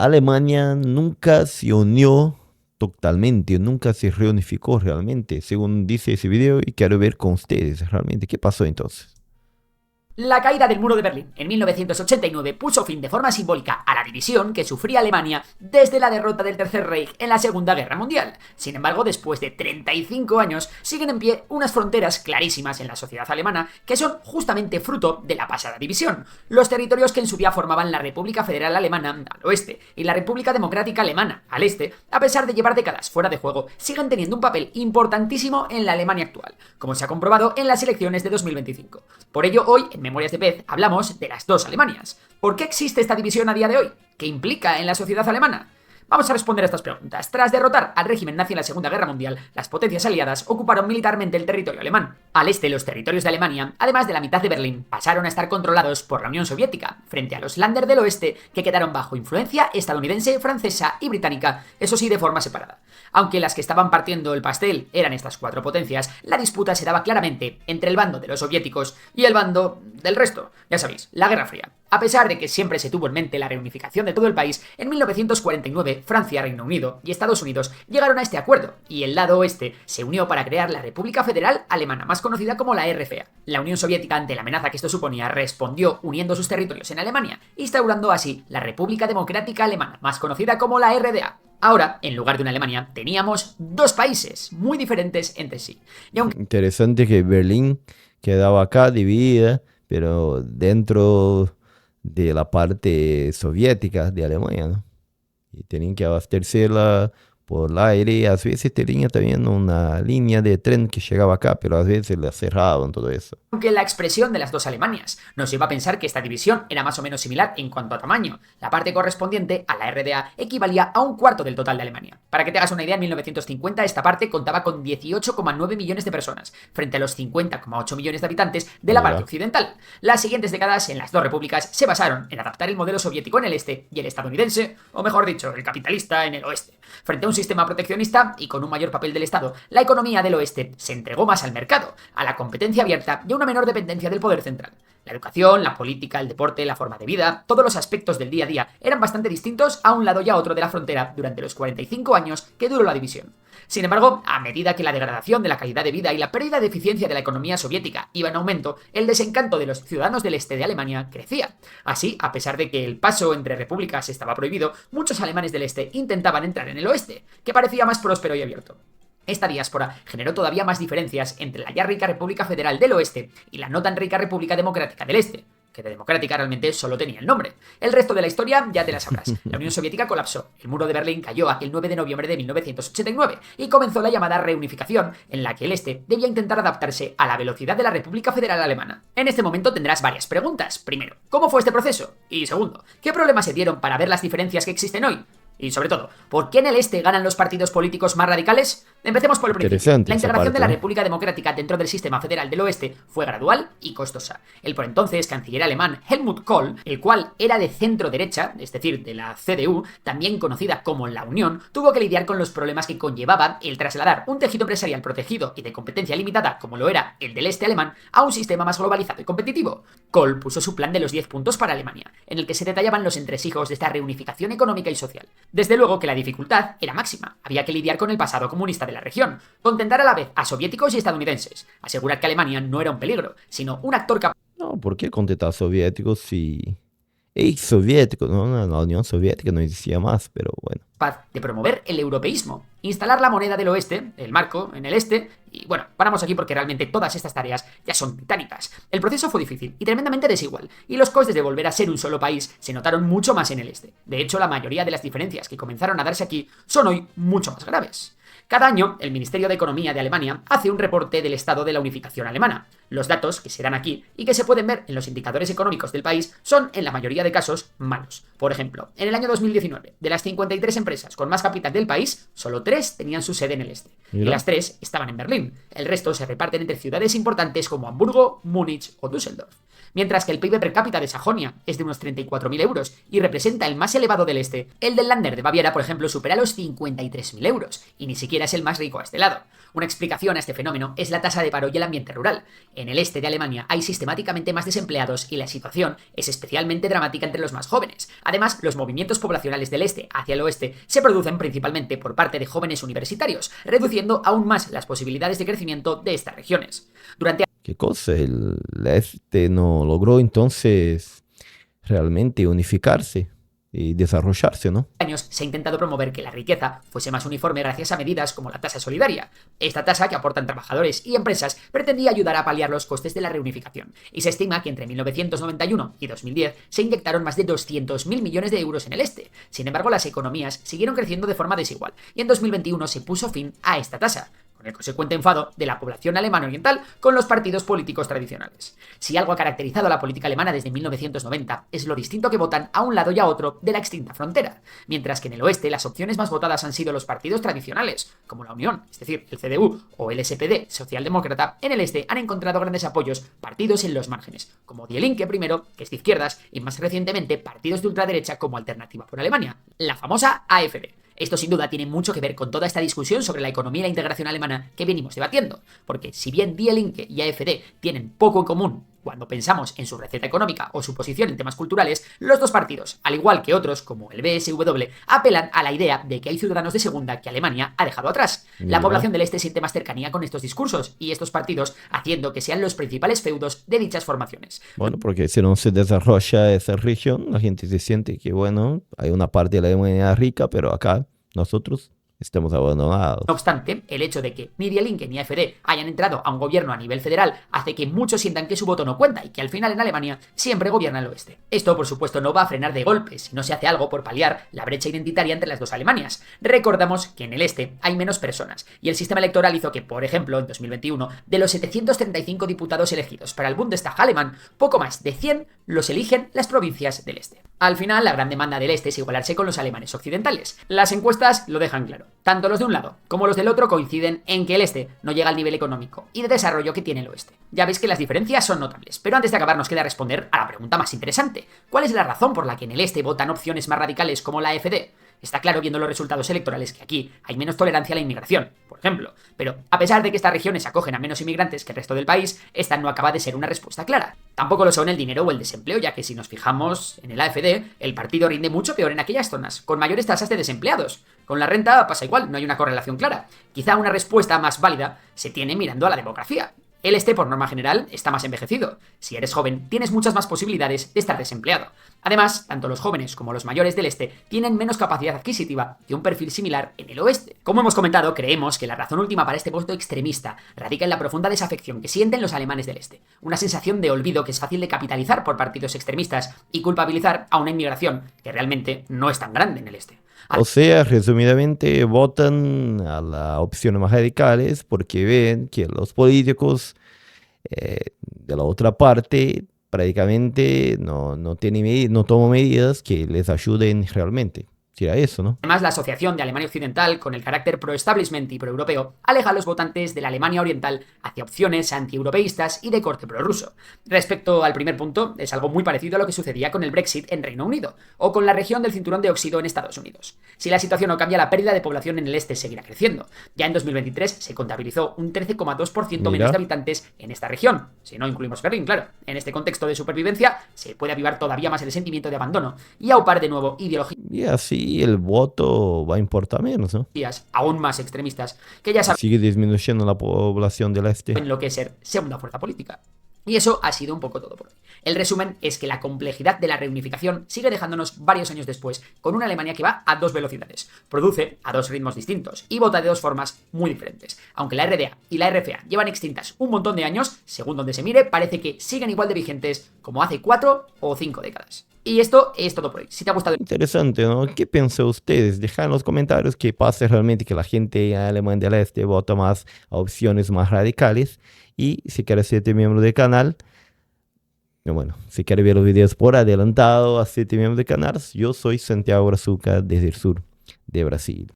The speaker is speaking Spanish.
Alemania nunca se unió totalmente, nunca se reunificó realmente, según dice ese video, y quiero ver con ustedes realmente qué pasó entonces. La caída del muro de Berlín en 1989 puso fin de forma simbólica a la división que sufría Alemania desde la derrota del Tercer Reich en la Segunda Guerra Mundial. Sin embargo, después de 35 años, siguen en pie unas fronteras clarísimas en la sociedad alemana que son justamente fruto de la pasada división. Los territorios que en su día formaban la República Federal Alemana al oeste y la República Democrática Alemana al este, a pesar de llevar décadas fuera de juego, siguen teniendo un papel importantísimo en la Alemania actual, como se ha comprobado en las elecciones de 2025. Por ello, hoy, en Memorias de Pez, hablamos de las dos Alemanias. ¿Por qué existe esta división a día de hoy? ¿Qué implica en la sociedad alemana? Vamos a responder a estas preguntas. Tras derrotar al régimen nazi en la Segunda Guerra Mundial, las potencias aliadas ocuparon militarmente el territorio alemán. Al este, los territorios de Alemania, además de la mitad de Berlín, pasaron a estar controlados por la Unión Soviética, frente a los Länder del oeste, que quedaron bajo influencia estadounidense, francesa y británica, eso sí de forma separada. Aunque las que estaban partiendo el pastel eran estas cuatro potencias, la disputa se daba claramente entre el bando de los soviéticos y el bando del resto. Ya sabéis, la Guerra Fría. A pesar de que siempre se tuvo en mente la reunificación de todo el país, en 1949 Francia, Reino Unido y Estados Unidos llegaron a este acuerdo, y el lado oeste se unió para crear la República Federal Alemana, más conocida como la RFA. La Unión Soviética, ante la amenaza que esto suponía, respondió uniendo sus territorios en Alemania, instaurando así la República Democrática Alemana, más conocida como la RDA. Ahora, en lugar de una Alemania, teníamos dos países muy diferentes entre sí. Y aunque Interesante que Berlín quedaba acá dividida, pero dentro de la parte soviética de Alemania, ¿no? Y tenían que abastecerla por el aire. A veces tenían también una línea de tren que llegaba acá, pero a veces la cerraban, todo eso. Aunque la expresión de las dos Alemanias nos lleva a pensar que esta división era más o menos similar en cuanto a tamaño. La parte correspondiente a la RDA equivalía a un cuarto del total de Alemania. Para que te hagas una idea, en 1950 esta parte contaba con 18,9 millones de personas, frente a los 50,8 millones de habitantes de la parte occidental. Las siguientes décadas en las dos repúblicas se basaron en adaptar el modelo soviético en el este y el estadounidense, o mejor dicho, el capitalista en el oeste. Frente a un sistema proteccionista y con un mayor papel del Estado, la economía del oeste se entregó más al mercado, a la competencia abierta y a una menor dependencia del poder central. La educación, la política, el deporte, la forma de vida, todos los aspectos del día a día eran bastante distintos a un lado y a otro de la frontera durante los 45 años que duró la división. Sin embargo, a medida que la degradación de la calidad de vida y la pérdida de eficiencia de la economía soviética iba en aumento, el desencanto de los ciudadanos del este de Alemania crecía. Así, a pesar de que el paso entre repúblicas estaba prohibido, muchos alemanes del este intentaban entrar en el oeste, que parecía más próspero y abierto. Esta diáspora generó todavía más diferencias entre la ya rica República Federal del Oeste y la no tan rica República Democrática del Este, que de democrática realmente solo tenía el nombre. El resto de la historia ya te la sabrás. La Unión Soviética colapsó, el muro de Berlín cayó aquel 9 de noviembre de 1989 y comenzó la llamada reunificación, en la que el Este debía intentar adaptarse a la velocidad de la República Federal Alemana. En este momento tendrás varias preguntas. Primero, ¿cómo fue este proceso? Y segundo, ¿qué problemas se dieron para ver las diferencias que existen hoy? Y sobre todo, ¿por qué en el este ganan los partidos políticos más radicales? Empecemos por el principio. La integración de la República Democrática dentro del sistema federal del oeste fue gradual y costosa. El por entonces canciller alemán Helmut Kohl, el cual era de centro derecha, es decir, de la CDU, también conocida como la Unión, tuvo que lidiar con los problemas que conllevaba el trasladar un tejido empresarial protegido y de competencia limitada, como lo era el del este alemán, a un sistema más globalizado y competitivo. Kohl puso su plan de los 10 puntos para Alemania, en el que se detallaban los entresijos de esta reunificación económica y social. Desde luego que la dificultad era máxima, había que lidiar con el pasado comunista de la región, contentar a la vez a soviéticos y estadounidenses, asegurar que Alemania no era un peligro, sino un actor capaz. No, ¿por qué contentar a soviéticos si ex-soviéticos, ¿no? La Unión Soviética no existía más, pero bueno. De promover el europeísmo, instalar la moneda del oeste, el marco, en el este, y bueno, paramos aquí porque realmente todas estas tareas ya son titánicas. El proceso fue difícil y tremendamente desigual, y los costes de volver a ser un solo país se notaron mucho más en el este. De hecho, la mayoría de las diferencias que comenzaron a darse aquí son hoy mucho más graves. Cada año, el Ministerio de Economía de Alemania hace un reporte del estado de la unificación alemana. Los datos que se dan aquí y que se pueden ver en los indicadores económicos del país son, en la mayoría de casos, malos. Por ejemplo, en el año 2019, de las 53 empresas con más capital del país, solo 3 tenían su sede en el este. Y las 3 estaban en Berlín. El resto se reparten entre ciudades importantes como Hamburgo, Múnich o Düsseldorf. Mientras que el PIB per cápita de Sajonia es de unos 34.000 euros y representa el más elevado del este, el del Länder de Baviera, por ejemplo, supera los 53.000 euros. Y ni siquiera es el más rico a este lado. Una explicación a este fenómeno es la tasa de paro y el ambiente rural. En el este de Alemania hay sistemáticamente más desempleados y la situación es especialmente dramática entre los más jóvenes. Además, los movimientos poblacionales del este hacia el oeste se producen principalmente por parte de jóvenes universitarios, reduciendo aún más las posibilidades de crecimiento de estas regiones. Durante ¿Qué cosa? El este no logró entonces realmente unificarse y desarrollarse, ¿no? años se ha intentado promover que la riqueza fuese más uniforme gracias a medidas como la tasa solidaria. Esta tasa, que aportan trabajadores y empresas, pretendía ayudar a paliar los costes de la reunificación, y se estima que entre 1991 y 2010 se inyectaron más de 200.000 millones de euros en el este. Sin embargo, las economías siguieron creciendo de forma desigual, y en 2021 se puso fin a esta tasa, con el consecuente enfado de la población alemana oriental con los partidos políticos tradicionales. Si algo ha caracterizado a la política alemana desde 1990 es lo distinto que votan a un lado y a otro de la extinta frontera, mientras que en el oeste las opciones más votadas han sido los partidos tradicionales, como la Unión, es decir, el CDU o el SPD socialdemócrata. En el este han encontrado grandes apoyos partidos en los márgenes, como Die Linke primero, que es de izquierdas, y más recientemente partidos de ultraderecha como Alternativa por Alemania, la famosa AfD. Esto sin duda tiene mucho que ver con toda esta discusión sobre la economía y la integración alemana que venimos debatiendo, porque si bien Die Linke y AfD tienen poco en común cuando pensamos en su receta económica o su posición en temas culturales, los dos partidos, al igual que otros como el BSW, apelan a la idea de que hay ciudadanos de segunda que Alemania ha dejado atrás. La población del este siente más cercanía con estos discursos y estos partidos, haciendo que sean los principales feudos de dichas formaciones. Bueno, porque si no se desarrolla esa región, la gente se siente que, bueno, hay una parte de la Alemania rica, pero acá nosotros estamos abandonados. No obstante, el hecho de que ni Die Linke ni AfD hayan entrado a un gobierno a nivel federal hace que muchos sientan que su voto no cuenta y que al final en Alemania siempre gobierna el oeste. Esto, por supuesto, no va a frenar de golpe si no se hace algo por paliar la brecha identitaria entre las dos Alemanias. Recordamos que en el este hay menos personas y el sistema electoral hizo que, por ejemplo, en 2021, de los 735 diputados elegidos para el Bundestag alemán, poco más de 100 los eligen las provincias del este. Al final, la gran demanda del este es igualarse con los alemanes occidentales. Las encuestas lo dejan claro. Tanto los de un lado como los del otro coinciden en que el este no llega al nivel económico y de desarrollo que tiene el oeste. Ya veis que las diferencias son notables, pero antes de acabar nos queda responder a la pregunta más interesante. ¿Cuál es la razón por la que en el este votan opciones más radicales como la AfD? Está claro viendo los resultados electorales que aquí hay menos tolerancia a la inmigración, por ejemplo. Pero a pesar de que estas regiones acogen a menos inmigrantes que el resto del país, esta no acaba de ser una respuesta clara. Tampoco lo son el dinero o el desempleo, ya que si nos fijamos en el AfD, el partido rinde mucho peor en aquellas zonas, con mayores tasas de desempleados. Con la renta pasa igual, no hay una correlación clara. Quizá una respuesta más válida se tiene mirando a la demografía. El este, por norma general, está más envejecido. Si eres joven, tienes muchas más posibilidades de estar desempleado. Además, tanto los jóvenes como los mayores del este tienen menos capacidad adquisitiva que un perfil similar en el oeste. Como hemos comentado, creemos que la razón última para este voto extremista radica en la profunda desafección que sienten los alemanes del este. Una sensación de olvido que es fácil de capitalizar por partidos extremistas y culpabilizar a una inmigración que realmente no es tan grande en el este. O sea, resumidamente, votan a las opciones más radicales porque ven que los políticos de la otra parte prácticamente no toman medidas que les ayuden realmente. Sería eso, ¿no? Además, la asociación de Alemania Occidental, con el carácter pro-establishment y pro-europeo, aleja a los votantes de la Alemania Oriental hacia opciones anti-europeístas y de corte prorruso. Respecto al primer punto, es algo muy parecido a lo que sucedía con el Brexit en Reino Unido, o con la región del cinturón de óxido en Estados Unidos. Si la situación no cambia, la pérdida de población en el este seguirá creciendo. Ya en 2023 se contabilizó un 13,2% menos de habitantes en esta región, si no incluimos Berlín, claro. En este contexto de supervivencia, se puede avivar todavía más el sentimiento de abandono y aupar de nuevo ideologías. Y así el voto va a importar menos, ¿no? Aún más extremistas, que ya saben Sigue disminuyendo la población del este. en lo que es ser segunda fuerza política. Y eso ha sido un poco todo por hoy. El resumen es que la complejidad de la reunificación sigue dejándonos varios años después con una Alemania que va a dos velocidades, produce a dos ritmos distintos y vota de dos formas muy diferentes. Aunque la RDA y la RFA llevan extintas un montón de años, según donde se mire, parece que siguen igual de vigentes como hace 4 o 5 décadas. Y esto es todo por hoy. Si te ha gustado... Interesante, ¿no? ¿Qué piensan ustedes? Deja en los comentarios qué pasa realmente que la gente en Alemania del Este vota más a opciones más radicales. Y si quieres ser miembro del canal, bueno, si quieres ver los videos por adelantado, hacerte miembro del canal. Yo soy Santiago Brazuca desde el sur de Brasil.